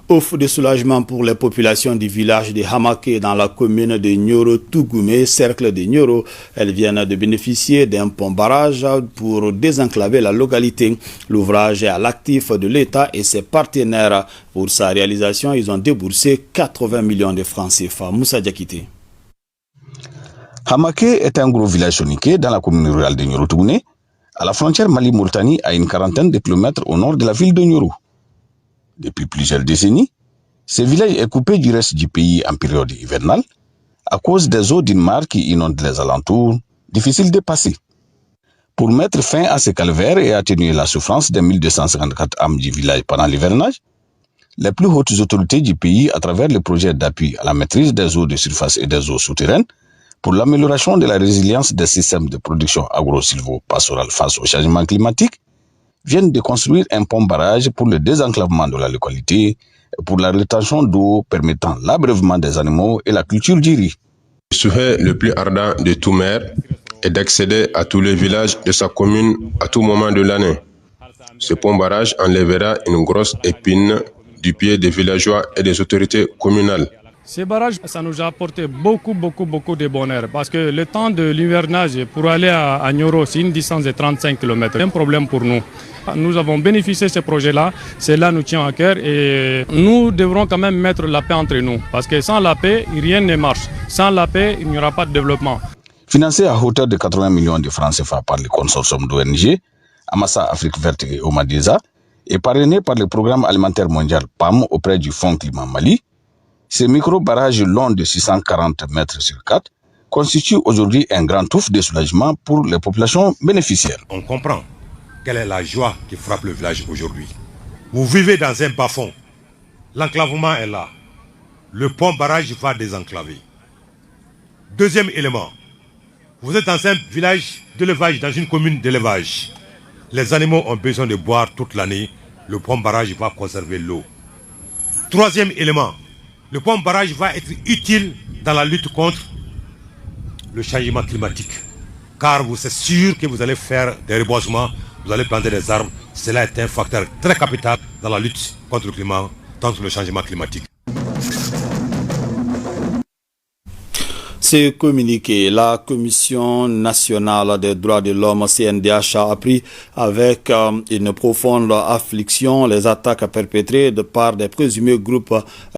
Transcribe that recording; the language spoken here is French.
Offre de soulagement pour les populations du village de Hamaké dans la commune de Nioro-Tougoumé, cercle de Nioro. Elles viennent de bénéficier d'un pont-barrage pour désenclaver la localité. L'ouvrage est à l'actif de l'État et ses partenaires. Pour sa réalisation, ils ont déboursé 80 millions de francs CFA. Moussa Diakité. Hamaké est un gros village soniqué dans la commune rurale de Nioro-Tougoumé, à la frontière Mali-Mauritanie, à une quarantaine de kilomètres au nord de la ville de Nioro. Depuis plusieurs décennies, ce village est coupé du reste du pays en période hivernale à cause des eaux d'une mare qui inonde les alentours, difficile de passer. Pour mettre fin à ce calvaire et atténuer la souffrance des 1254 âmes du village pendant l'hivernage, les plus hautes autorités du pays, à travers le projet d'appui à la maîtrise des eaux de surface et des eaux souterraines, pour l'amélioration de la résilience des systèmes de production agro-silvo-pastorale face au changement climatique, viennent de construire un pont-barrage pour le désenclavement de la localité et pour la rétention d'eau permettant l'abreuvement des animaux et la culture du riz. Le souhait le plus ardent de tout maire est d'accéder à tous les villages de sa commune à tout moment de l'année. Ce pont-barrage enlèvera une grosse épine du pied des villageois et des autorités communales. Ces barrages, ça nous a apporté beaucoup de bonheur parce que le temps de l'hivernage pour aller à Nioro, c'est une distance de 35 km. C'est un problème pour nous. Nous avons bénéficié de ce projet-là, cela nous tient à cœur et nous devrons quand même mettre la paix entre nous parce que sans la paix, rien ne marche. Sans la paix, il n'y aura pas de développement. Financé à hauteur de 80 millions de francs CFA par le consortium d'ONG, Amassa Afrique Verte et Omadiza, et parrainé par le programme alimentaire mondial PAM auprès du Fonds Climat Mali, ces micro-barrages longs de 640 mètres sur 4 constituent aujourd'hui un grand ouf de soulagement pour les populations bénéficiaires. On comprend quelle est la joie qui frappe le village aujourd'hui. Vous vivez dans un bas-fond. L'enclavement est là. Le pont-barrage va désenclaver. Deuxième élément, vous êtes dans un village d'élevage, dans une commune d'élevage. Les animaux ont besoin de boire toute l'année. Le pont-barrage va conserver l'eau. Troisième élément, le pont-barrage va être utile dans la lutte contre le changement climatique. Car vous êtes sûr que vous allez faire des reboisements, vous allez planter des arbres. Cela est un facteur très capital dans la lutte contre le climat, contre le changement climatique. Ce communiqué, la Commission nationale des droits de l'homme CNDH a appris avec une profonde affliction les attaques perpétrées par des présumés groupes